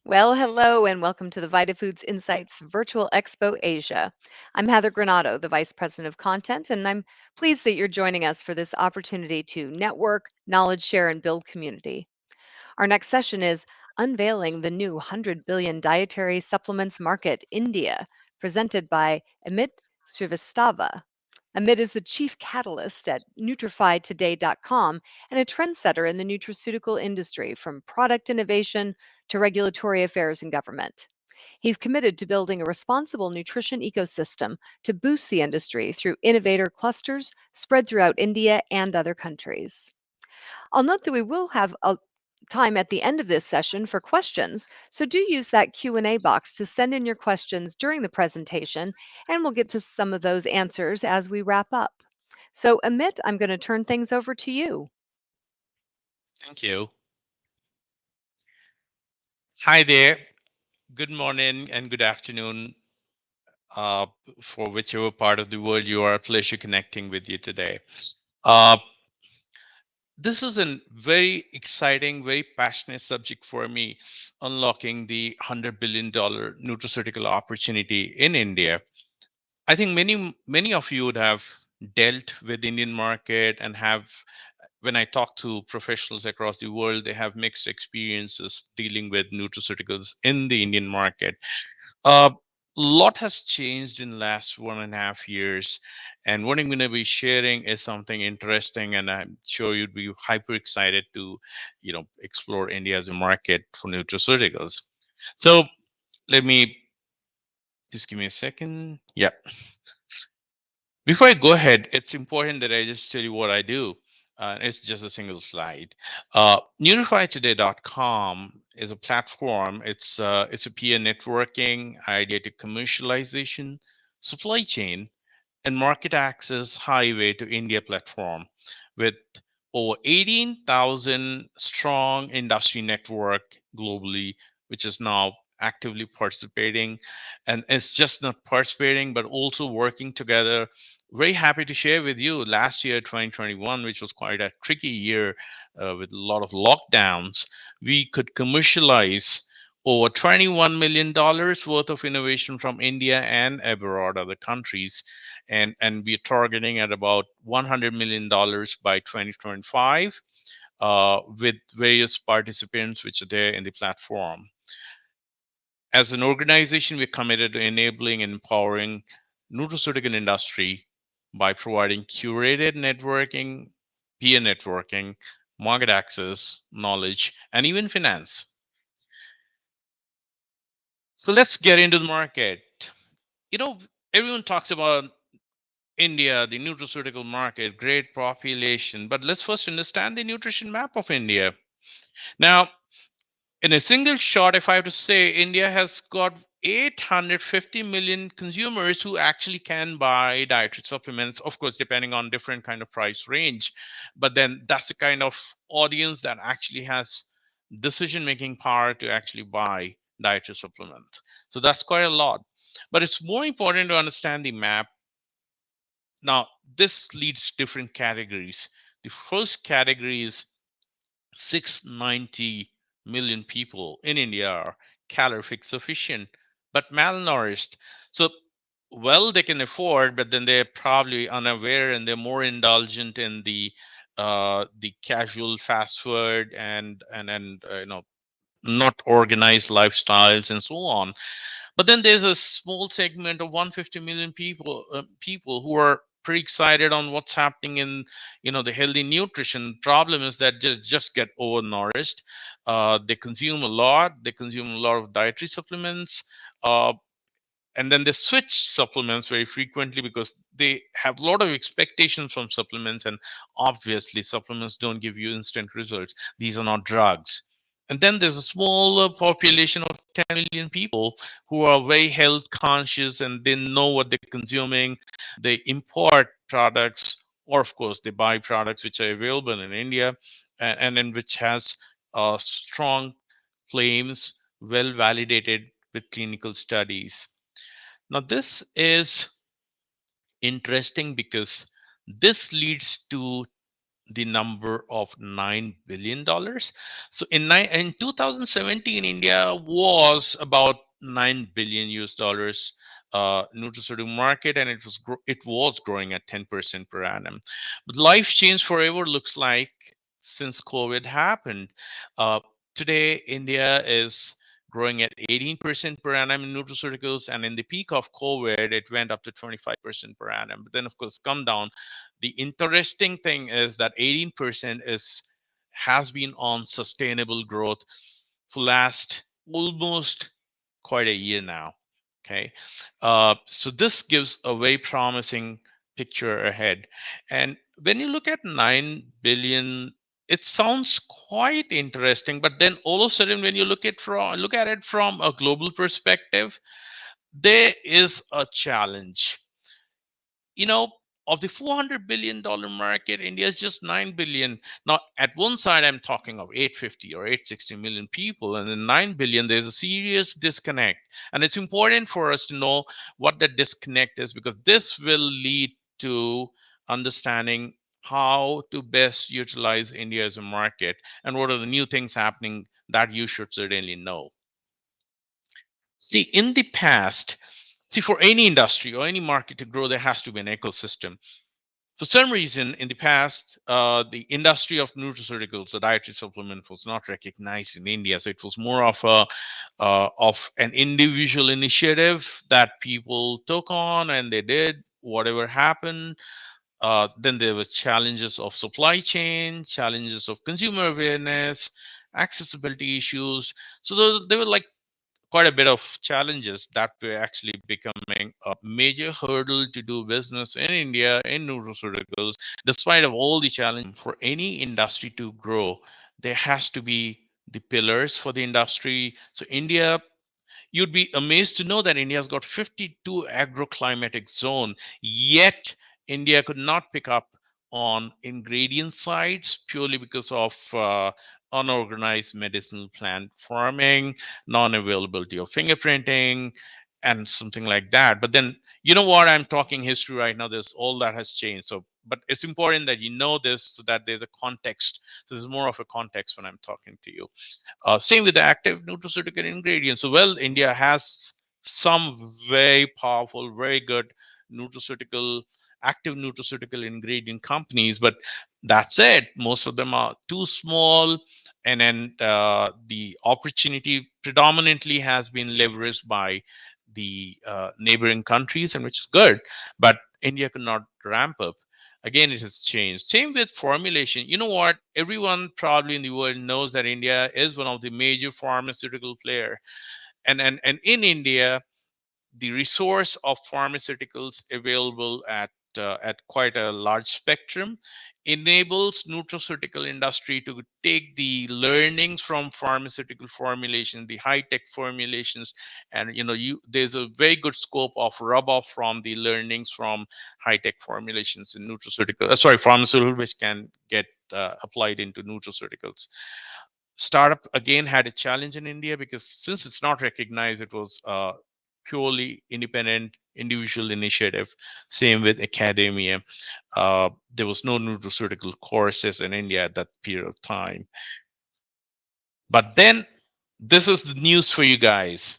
Well, hello and welcome to the VitaFoods Insights Virtual Expo Asia. I'm Heather Granado, the Vice President of Content, and I'm pleased that you're joining us for this opportunity to network, knowledge share, and build community. Our next session is Unveiling the New 100 Billion Dietary Supplements Market, India, presented by Amit Srivastava. Amit is the chief catalyst at NutrifyToday.com and a trendsetter in the nutraceutical industry, from product innovation to regulatory affairs and government. He's committed to building a responsible nutrition ecosystem to boost the industry through innovator clusters spread throughout India and other countries. I'll note that we will have a time at the end of this session for questions, so do use that Q&A box to send in your questions during the presentation, and we'll get to some of those answers as we wrap up. So Amit, I'm going to turn things over to you. Thank you. Hi there. Good morning and good afternoon, uh, for whichever part of the world you are. A pleasure connecting with you today. Uh, this is a very exciting, very passionate subject for me, unlocking the $100 billion nutraceutical opportunity in India. I think many of you would have dealt with Indian market and have, when I talk to professionals across the world, they have mixed experiences dealing with nutraceuticals in the Indian market. A lot has changed in the last 1.5 years, and what I'm going to be sharing is something interesting, and I'm sure you'd be hyper excited to, explore India as a market for nutraceuticals. So let me just give me a second. Yeah. Before I go ahead, it's important that I just tell you what I do. It's just a single slide. NutrifyToday.com is a platform. It's a peer networking, idea to commercialization, supply chain, and market access highway to India platform with over 18,000 strong industry network globally, which is now actively participating. And it's just not participating, but also working together. Very happy to share with you last year, 2021, which was quite a tricky year with a lot of lockdowns, we could commercialize over $21 million worth of innovation from India and abroad, other countries, and we're targeting at about $100 million by 2025, with various participants which are there in the platform. As an organization, we're committed to enabling and empowering nutraceutical industry by providing curated networking, peer networking, market access, knowledge, and even finance. So let's get into the market. You know, everyone talks about India, the nutraceutical market, great population. But let's first understand the nutrition map of India. Now, in a single shot, if I have to say, India has got 850 million consumers who actually can buy dietary supplements, of course, depending on different kind of price range. But then that's the kind of audience that actually has decision making power to actually buy dietary supplement. So that's quite a lot. But it's more important to understand the map. Now, this leads different categories. The first category is 690 million people in India are calorific sufficient but malnourished. So, well, they can afford, but then they're probably unaware and they're more indulgent in the casual fast food and not organized lifestyles and so on. But then there's a small segment of 150 million people who are pretty excited on what's happening in the healthy nutrition. Problem is that just get overnourished. They consume a lot. They consume a lot of dietary supplements. And then they switch supplements very frequently because they have a lot of expectations from supplements, and obviously supplements don't give you instant results. These are not drugs. And then there's a smaller population of 10 million people who are very health conscious and they know what they're consuming. They import products, or of course they buy products which are available in India, and in which has strong claims, well validated with clinical studies. Now, this is interesting because this leads to the number of $9 billion. So in 2017, India was about 9 billion US dollars nutraceutical market, and it was growing at 10% per annum. But life changed forever, looks like, since COVID happened. Uh, Today, India is growing at 18% per annum in nutraceuticals, and in the peak of COVID, it went up to 25% per annum. But then, of course, come down. The interesting thing is that 18% is has been on sustainable growth for last almost quite a year now. Okay, so this gives a very promising picture ahead. And when you look at 9 billion, it sounds quite interesting. But then all of a sudden, when you look at it from a global perspective, there is a challenge. you know of the $400 billion market, India is just 9 billion. Now, at one side, I'm talking of 850 or 860 million people, and then 9 billion, there's a serious disconnect. And it's important for us to know what that disconnect is, because this will lead to understanding how to best utilize India as a market, and what are the new things happening that you should certainly know. See, in the past, for any industry or any market to grow, there has to be an ecosystem. For some reason, in the past, the industry of nutraceuticals, the dietary supplement, was not recognized in India. So it was more of an individual initiative that people took on, and they did whatever happened. Then there were challenges of supply chain, challenges of consumer awareness, accessibility issues. So there were like quite a bit of challenges that were actually becoming a major hurdle to do business in India in nutraceuticals. Despite of all the challenges, for any industry to grow, there has to be the pillars for the industry. So India, you'd be amazed to know that India has got 52 agroclimatic zone, yet India could not pick up on ingredient sides purely because of unorganized medicinal plant farming, non-availability of fingerprinting, and something like that. But then, you know what? I'm talking history right now. There's all that has changed. So, but it's important that you know this so that there's a context. So there's more of a context when I'm talking to you. Same with the active nutraceutical ingredients. So, well, India has some very powerful, very good nutraceutical, active nutraceutical ingredient companies, but that's it. Most of them are too small, and then the opportunity predominantly has been leveraged by the neighboring countries, and which is good. But India could not ramp up. Again, it has changed. Same with formulation. You know what? Everyone probably in the world knows that India is one of the major pharmaceutical player, and in India, the resource of pharmaceuticals available at quite a large spectrum enables nutraceutical industry to take the learnings from pharmaceutical formulation, the high tech formulations, and there's a very good scope of rub off from the learnings from high tech formulations in nutraceutical sorry pharmaceutical, which can get applied into nutraceuticals. Startup again had a challenge in India, because since it's not recognized, it was purely independent individual initiative. Same with academia. There was no nutraceutical courses in India at that period of time. But then this is the news for you guys.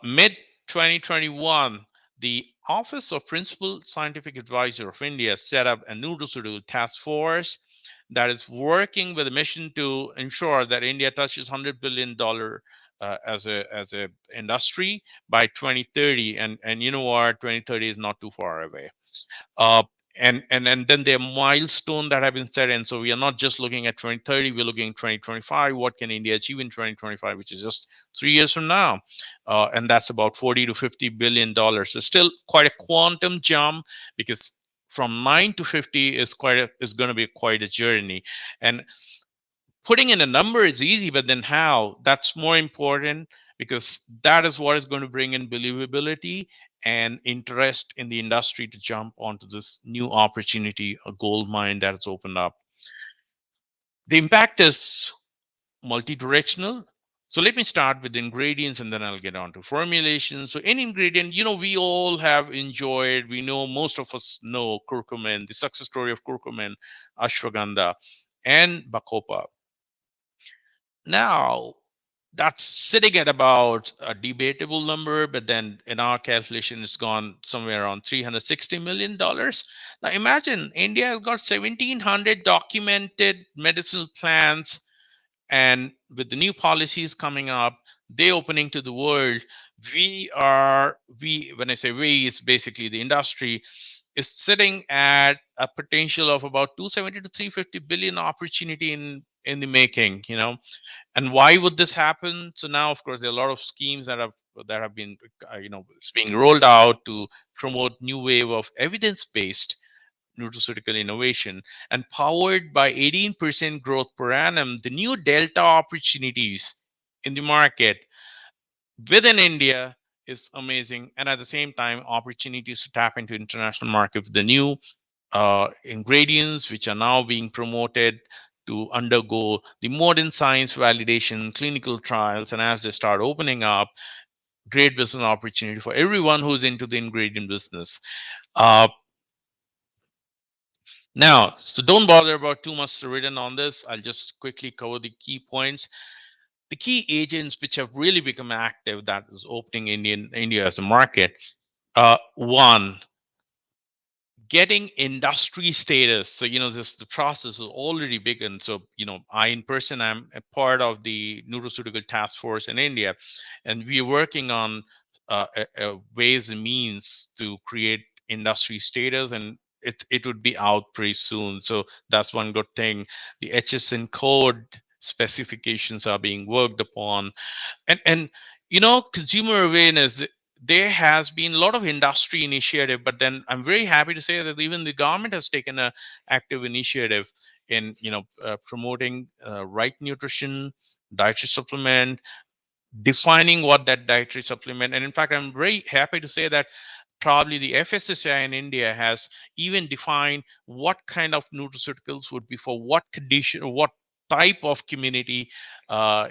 Mid 2021, the Office of Principal Scientific Advisor of India set up a nutraceutical task force that is working with a mission to ensure that India touches $100 billion as a industry by 2030. And you know what? 2030 is not too far away. uh, and then there are milestone that have been set, and so we are not just looking at 2030, we're looking at 2025. What can India achieve in 2025, which is just 3 years from now? And that's about 40 to 50 billion dollars. So still quite a quantum jump, because from 9 to 50 is going to be quite a journey. And putting in a number is easy, but then how? That's more important, because that is what is going to bring in believability and interest in the industry to jump onto this new opportunity, a gold mine that has opened up. The impact is multi-directional. So let me start with ingredients and then I'll get on to formulation. So in ingredient, we all have enjoyed, we know, most of us know curcumin, the success story of curcumin, ashwagandha, and bacopa. Now, that's sitting at about a debatable number, but then in our calculation, it's gone somewhere around $360 million. Now, imagine India has got 1,700 documented medicinal plants, and with the new policies coming up, they opening to the world. We, when I say we, it's basically the industry, is sitting at a potential of about 270 to 350 billion opportunity in the making. And why would this happen? So now, of course, there are a lot of schemes that have been, it's being rolled out to promote new wave of evidence-based nutraceutical innovation, and powered by 18% growth per annum. The new delta opportunities in the market within India is amazing, and at the same time, opportunities to tap into international markets. The new ingredients which are now being promoted to undergo the modern science validation, clinical trials, and as they start opening up, great business opportunity for everyone who's into the ingredient business. Uh, Now, so don't bother about too much written on this. I'll just quickly cover the key points. The key agents which have really become active that is opening India as a market. One, getting industry status. So this the process is already begun. So I in person, I'm a part of the nutraceutical task force in India, and we're working on ways and means to create industry status, and it would be out pretty soon. So that's one good thing. The HSN code specifications are being worked upon, and consumer awareness. There has been a lot of industry initiative, but then I'm very happy to say that even the government has taken a active initiative in promoting right nutrition, dietary supplement, defining what that dietary supplement. And in fact, I'm very happy to say that probably the FSSAI in India has even defined what kind of nutraceuticals would be for what condition, what type of community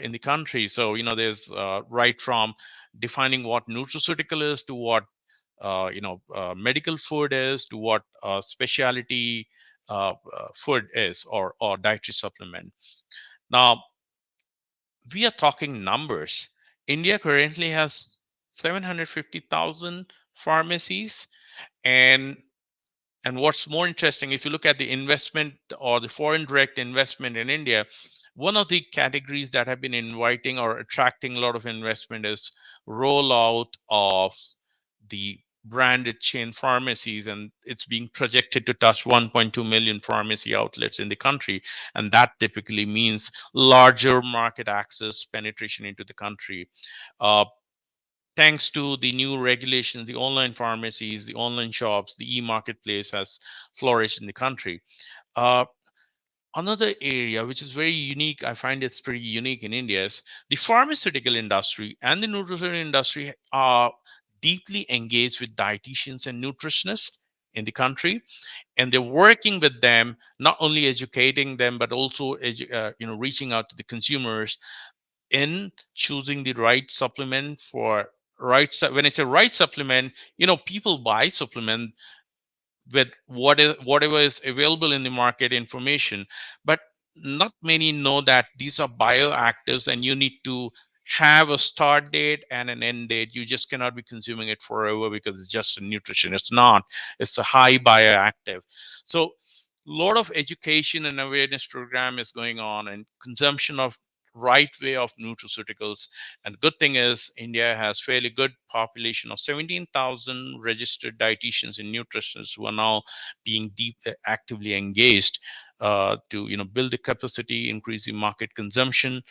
in the country. So there's right from defining what nutraceutical is to what medical food is to what specialty food is, or dietary supplement. Now we are talking numbers. India currently has 750,000 pharmacies, and what's more interesting, if you look at the investment or the foreign direct investment in India, one of the categories that have been inviting or attracting a lot of investment is rollout of the branded chain pharmacies, and it's being projected to touch 1.2 million pharmacy outlets in the country, and that typically means larger market access penetration into the country. uh, Thanks to the new regulations, the online pharmacies, the online shops, the e-marketplace has flourished in the country. Uh, Another area which is very unique, I find it's pretty unique in India, is the pharmaceutical industry and the nutrition industry are deeply engaged with dietitians and nutritionists in the country, and they're working with them, not only educating them but also reaching out to the consumers in choosing the right supplement for when it's a right supplement. People buy supplement with whatever is available in the market information, but not many know that these are bioactives and you need to have a start date and an end date. You just cannot be consuming it forever because it's just a nutrition. It's not. It's a high bioactive. So a lot of education and awareness program is going on, and consumption of right way of nutraceuticals. And the good thing is India has fairly good population of 17,000 registered dietitians and nutritionists who are now being actively engaged to build the capacity, increase the market consumption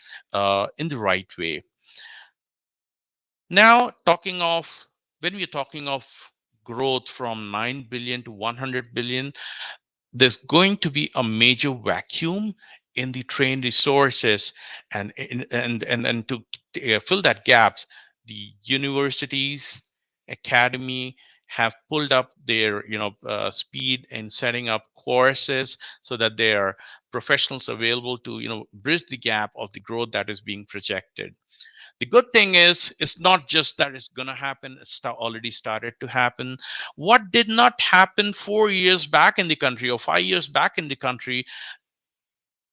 in the right way. Now, when we're talking of growth from 9 billion to 100 billion, there's going to be a major vacuum in the trained resources, and to fill that gap, the universities, academy have pulled up their speed in setting up courses so that they are professionals available to bridge the gap of the growth that is being projected. The good thing is, it's not just that it's going to happen, it's already started to happen. What did not happen 4 years back in the country or 5 years back in the country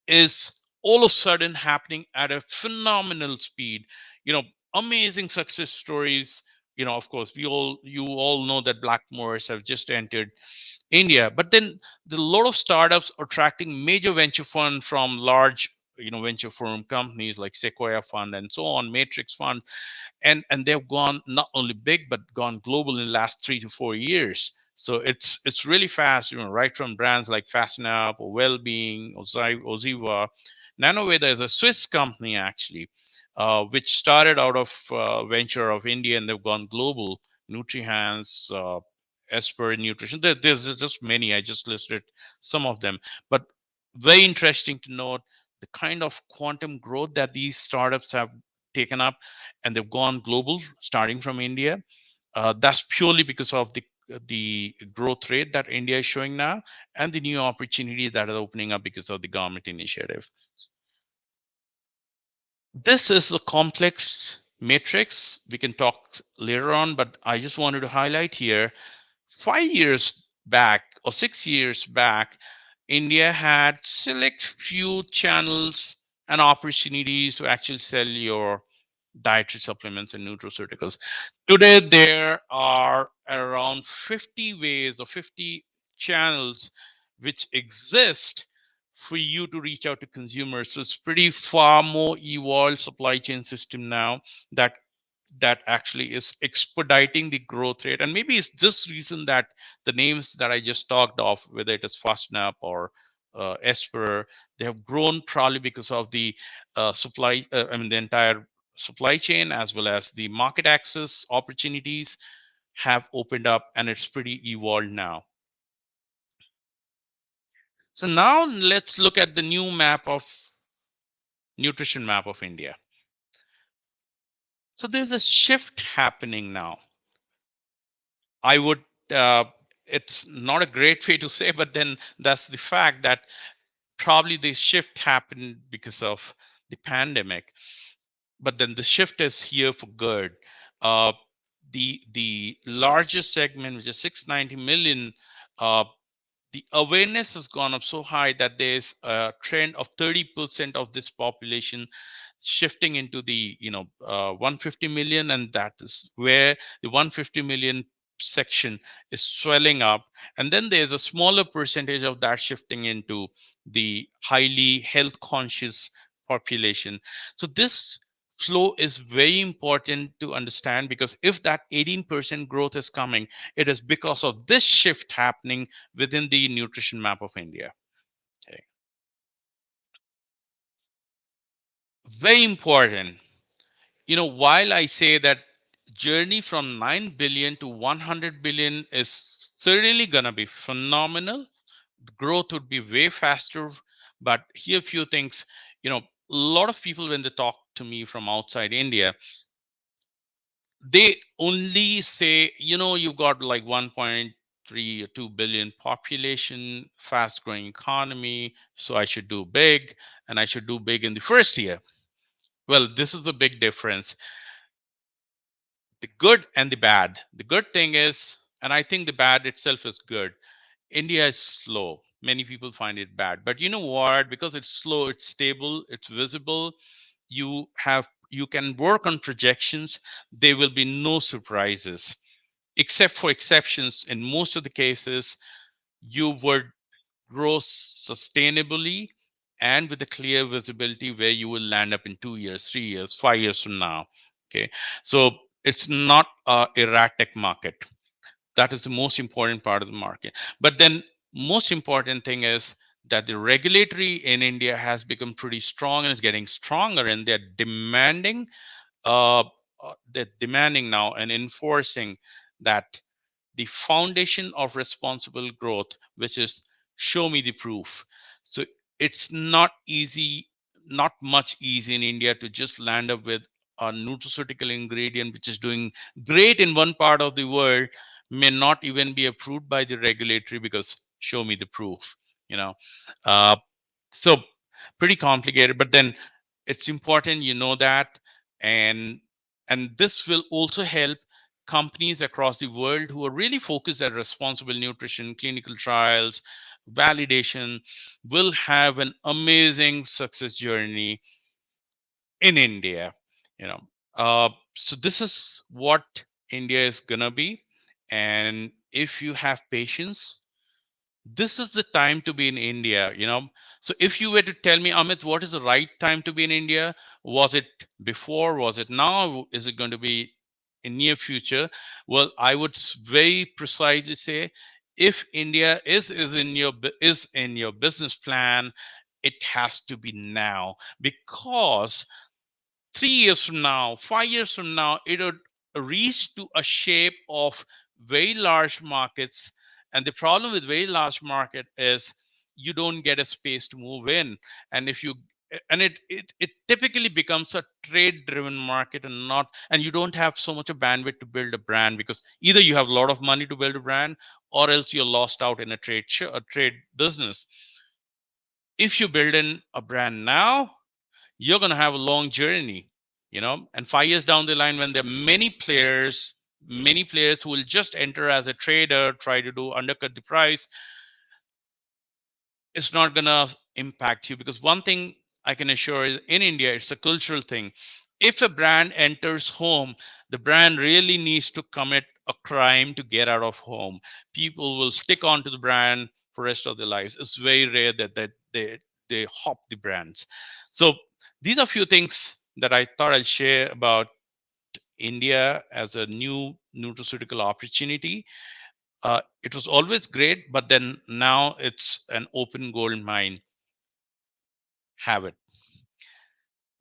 is all of a sudden happening at a phenomenal speed. You know, amazing success stories. Of course, you all know that Blackmores have just entered India, but then the lot of startups attracting major venture fund from large venture firm companies like Sequoia Fund and so on, Matrix Fund, and they've gone not only big but gone global in the last 3 to 4 years. So it's really fast, right from brands like FastNap or Wellbeing or Oziva. Nanoveda is a Swiss company actually, which started out of venture of India, and they've gone global. Nutrihans, Esper Nutrition. There's just many. I just listed some of them, but very interesting to note the kind of quantum growth that these startups have taken up, and they've gone global starting from India. That's purely because of the growth rate that India is showing now, and the new opportunities that are opening up because of the government initiative. This is a complex matrix. We can talk later on, but I just wanted to highlight here 5 years back or 6 years back, India had select few channels and opportunities to actually sell your dietary supplements and nutraceuticals. Today, there are around 50 ways or 50 channels which exist for you to reach out to consumers. So it's pretty far more evolved supply chain system now that actually is expediting the growth rate. And maybe it's this reason that the names that I just talked of, whether it is FastNap or Esper, they have grown probably because of the the entire supply chain as well as the market access opportunities have opened up, and it's pretty evolved now. So now let's look at the new nutrition map of India. So there's a shift happening now. I would, it's not a great way to say, but then that's the fact that probably the shift happened because of the pandemic. But then the shift is here for good. Uh, the largest segment, which is 690 million, uh, the awareness has gone up so high that there's a trend of 30% of this population shifting into the 150 million, and that is where the 150 million section is swelling up, and then there's a smaller percentage of that shifting into the highly health conscious population. So this flow is very important to understand, because if that 18% growth is coming, it is because of this shift happening within the nutrition map of India. Okay. Very important. While I say that journey from 9 billion to 100 billion is certainly going to be phenomenal, growth would be way faster. But here, a few things. A lot of people, when they talk to me from outside India, they only say, you've got like 1.3 or 2 billion population, fast growing economy, so I should do big, and I should do big in the first year. Well, this is the big difference. The good and the bad. The good thing is, and I think the bad itself is good, India is slow. Many people find it bad, but you know what? Because it's slow, it's stable, it's visible. You can work on projections. There will be no surprises, except for exceptions. In most of the cases, you would grow sustainably and with a clear visibility where you will land up in 2 years, 3 years, 5 years from now. Okay, so it's not a erratic market. That is the most important part of the market. But then most important thing is that the regulatory in India has become pretty strong and is getting stronger, and uh, they're demanding now and enforcing that the foundation of responsible growth, which is show me the proof. So it's not easy, not much easy in India to just land up with a nutraceutical ingredient which is doing great in one part of the world, may not even be approved by the regulatory, because show me the proof. you know uh, So pretty complicated, but then it's important you know that. And and this will also help companies across the world who are really focused at responsible nutrition, clinical trials, validation, will have an amazing success journey in India. You know, so this is what India is gonna be, and if you have patience, this is the time to be in India. So if you were to tell me, Amit, what is the right time to be in India? Was it before? Was it now? Is it going to be in near future? Well, I would very precisely say, if India is in your business plan, it has to be now, because 3 years from now, 5 years from now, it would reach to a shape of very large markets. And the problem with very large market is you don't get a space to move in. And if you and it typically becomes a trade driven market, and you don't have so much of bandwidth to build a brand, because either you have a lot of money to build a brand, or else you're lost out in a trade business. If you build in a brand now, you're going to have a long journey. And 5 years down the line, when there are many players who will just enter as a trader, try to do undercut the price, it's not going to impact you. Because one thing I can assure is, in India, it's a cultural thing. If a brand enters home, the brand really needs to commit a crime to get out of home. People will stick on to the brand for the rest of their lives. It's very rare that they hop the brands. So these are few things that I thought I'll share about India as a new nutraceutical opportunity. It was always great, but then now it's an open gold mine. Have it.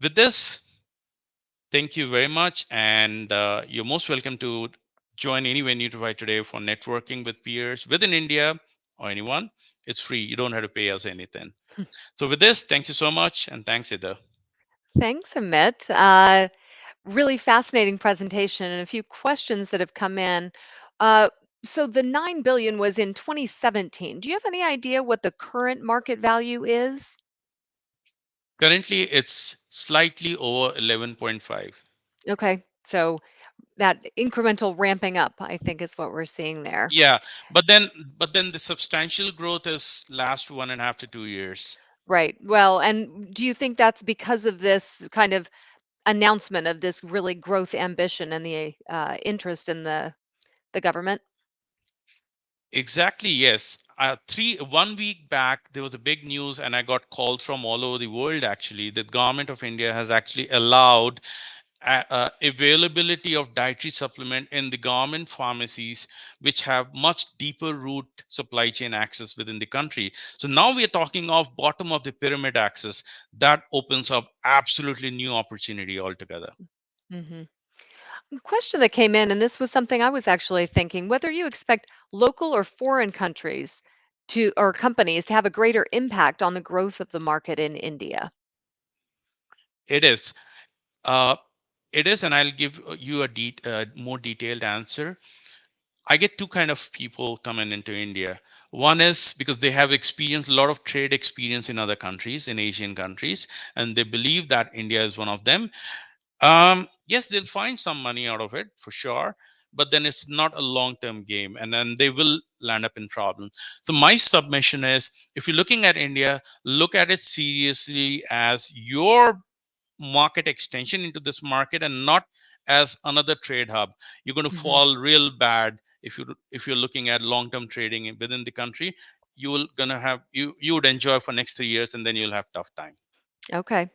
With this, thank you very much, and you're most welcome to join anywhere Nutrify today for networking with peers within India or anyone. It's free. You don't have to pay us anything. So with this, thank you so much, and thanks, Ida. Thanks, Amit. Really fascinating presentation and a few questions that have come in. Uh, so the 9 billion was in 2017. Do you have any idea what the current market value is? Currently, it's slightly over 11.5. Okay, so that incremental ramping up, I think, is what we're seeing there. Yeah, but then the substantial growth is last 1.5 to 2 years. Right. Well, and do you think that's because of this kind of announcement of this really growth ambition and the interest in the government? Exactly, yes. 1 week back, there was a big news, and I got calls from all over the world. Actually, the government of India has actually allowed availability of dietary supplement in the government pharmacies, which have much deeper root supply chain access within the country. So now we are talking of bottom of the pyramid access. That opens up absolutely new opportunity altogether. Hmm. Question that came in, and this was something I was actually thinking, whether you expect local or foreign countries to or companies to have a greater impact on the growth of the market in India. It is. Uh, it is, and I'll give you a more detailed answer. I get two kind of people coming into India. One is because they have experienced a lot of trade experience in other countries, in Asian countries, and they believe that India is one of them. Yes, they'll find some money out of it for sure, but then it's not a long-term game, and then they will land up in problems. So my submission is, if you're looking at India, look at it seriously as your market extension into this market, and not as another trade hub. You're going to Hmm. fall real bad if you're looking at long term trading within the country. You would enjoy for next 3 years, and then you'll have tough time. Okay.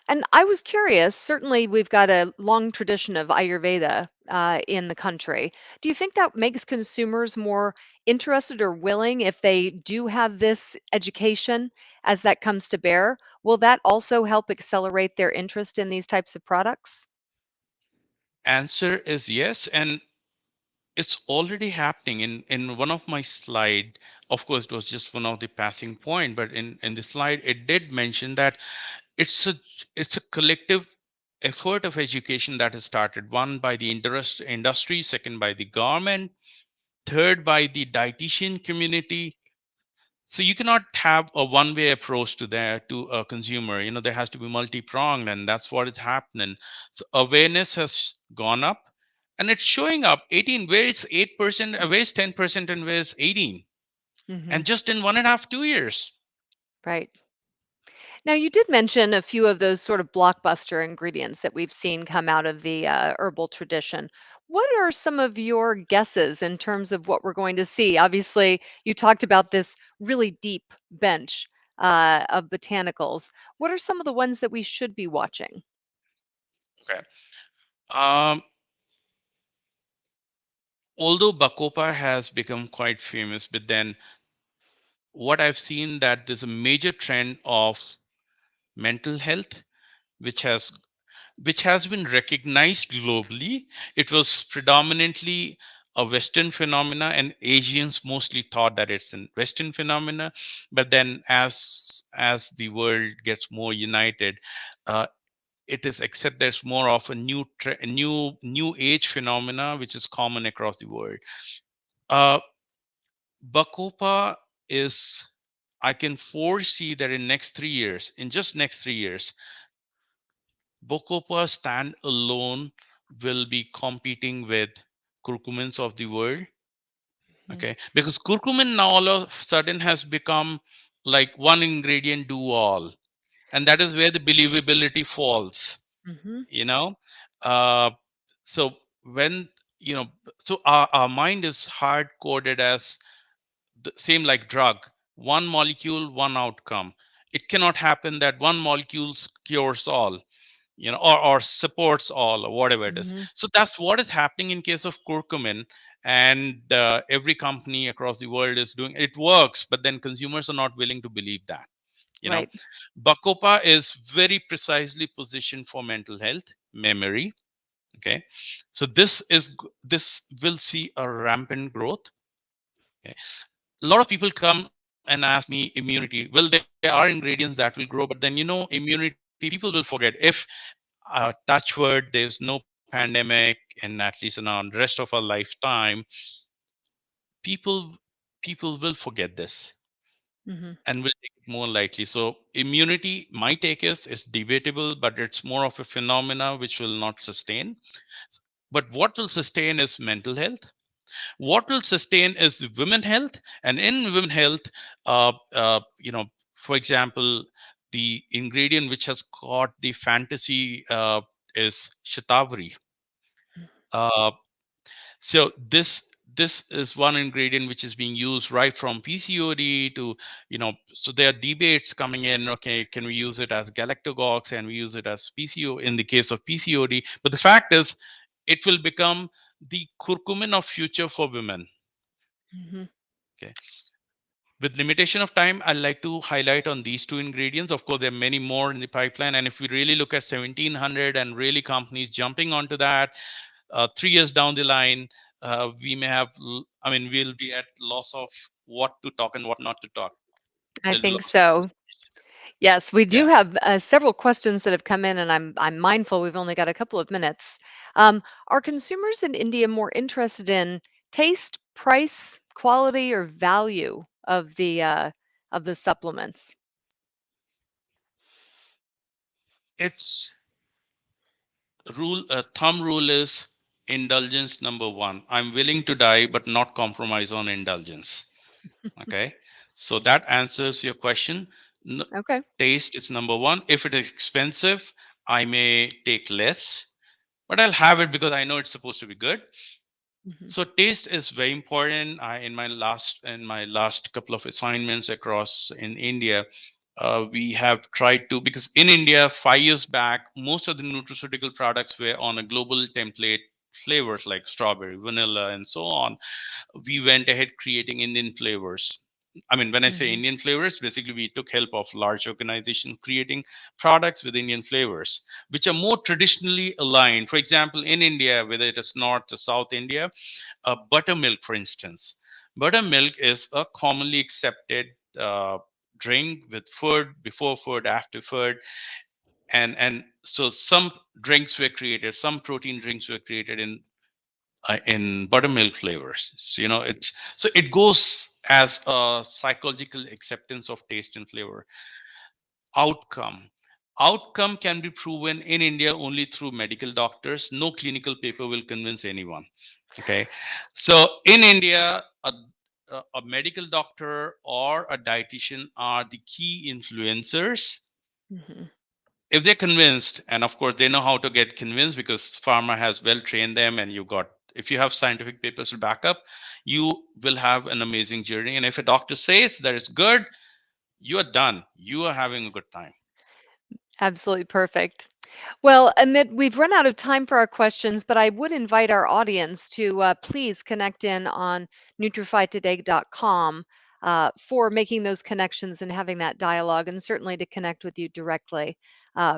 And I was curious, certainly we've got a long tradition of Ayurveda in the country. Do you think that makes consumers more interested or willing if they do have this education as that comes to bear? Will that also help accelerate their interest in these types of products? Answer is yes, and it's already happening. In one of my slide, of course it was just one of the passing point, but in the slide it did mention that it's a it's a collective effort of education that has started, one by the industry, second by the government, third by the dietitian community. So you cannot have a one way approach to that to a consumer. There has to be multi-pronged, and that's what is happening. So awareness has gone up, and it's showing up. 18, where it's 8%, where it's 10%, and where it's 18, Hmm. and just in 1.5 2 years. Right. Now, you did mention a few of those sort of blockbuster ingredients that we've seen come out of the herbal tradition. What are some of your guesses in terms of what we're going to see? Obviously, you talked about this really deep bench of botanicals. What are some of the ones that we should be watching? Okay. um Although bacopa has become quite famous, but then what I've seen that there's a major trend of mental health, which has which has been recognized globally. It was predominantly a Western phenomena, and Asians mostly thought that it's a Western phenomena. But then, as the world gets more united, uh, it is accepted there's more of a new age phenomena, which is common across the world. Uh, Bacopa is, I can foresee that in just next 3 years, Bacopa stand alone will be competing with curcumins of the world. Mhm. Okay, because curcumin now all of a sudden has become like one ingredient do all, and that is where the believability falls. Hmm. You know, uh, so when you know, so our mind is hard coded as the same like drug, one molecule one outcome. It cannot happen that one molecule cures all, or supports all, or whatever it is. Hmm. So that's what is happening in case of curcumin. And every company across the world is doing it, works, but then consumers are not willing to believe that. you know Right. Bacopa is very precisely positioned for mental health, memory. Okay, so this will see a rampant growth. Okay, a lot of people come and ask me immunity. Well, there are ingredients that will grow, but then immunity, people will forget. If touch wood, there's no pandemic, and at least in our rest of our lifetime, people people will forget this Hmm. and will take it more lightly. So immunity might take us, it's debatable, but it's more of a phenomena which will not sustain. But what will sustain is mental health. What will sustain is women health. And in women health, for example, the ingredient which has got the fantasy is shatavari. uh, so this is one ingredient which is being used right from PCOD to, so there are debates coming in. Okay, can we use it as galactogogues, and we use it as PCO in the case of PCOD? But the fact is, it will become the curcumin of future for women. Hmm. Okay. With limitation of time, I'd like to highlight on these two ingredients. Of course, there are many more in the pipeline. And if we really look at 1700 and really companies jumping onto that, 3 years down the line, we may have, I mean, we'll be at loss of what to talk and what not to talk. I There'll be think lots of so. Yes, we do yeah. have several questions that have come in, and I'm mindful we've only got a couple of minutes. Are consumers in India more interested in taste, price, quality, or value of the supplements? It's thumb rule is indulgence number one. I'm willing to die, but not compromise on indulgence. Okay, so that answers your question. Okay. Taste is number one. If it is expensive, I may take less, but I'll have it because I know it's supposed to be good. Hmm. So taste is very important. In my last couple of assignments across in India, we have tried to, because in India 5 years back, most of the nutraceutical products were on a global template flavors like strawberry, vanilla, and so on. We went ahead creating Indian flavors. I mean, when I say Hmm. Indian flavors, basically we took help of large organizations creating products with Indian flavors, which are more traditionally aligned. For example, in India, whether it is North or South India, buttermilk, for instance. Buttermilk is a commonly accepted drink with food, before food, after food, and so some drinks were created, some protein drinks were created in buttermilk flavors. So, it's so it goes as a psychological acceptance of taste and flavor. Outcome. Outcome can be proven in India only through medical doctors. No clinical paper will convince anyone. Okay. So in India, a medical doctor or a dietitian are the key influencers. Mhm. If they're convinced, and of course they know how to get convinced because pharma has well trained them, and you got, if you have scientific papers to back up, you will have an amazing journey. And if a doctor says that it's good, you are done. You are having a good time. Absolutely perfect. Well, Amit, we've run out of time for our questions, but I would invite our audience to please connect in on nutrifytoday.com for making those connections and having that dialogue, and certainly to connect with you directly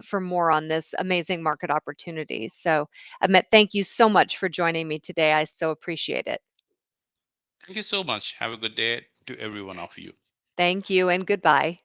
for more on this amazing market opportunity. So, Amit, thank you so much for joining me today. I so appreciate it. Thank you so much. Have a good day to every one of you. Thank you, and goodbye.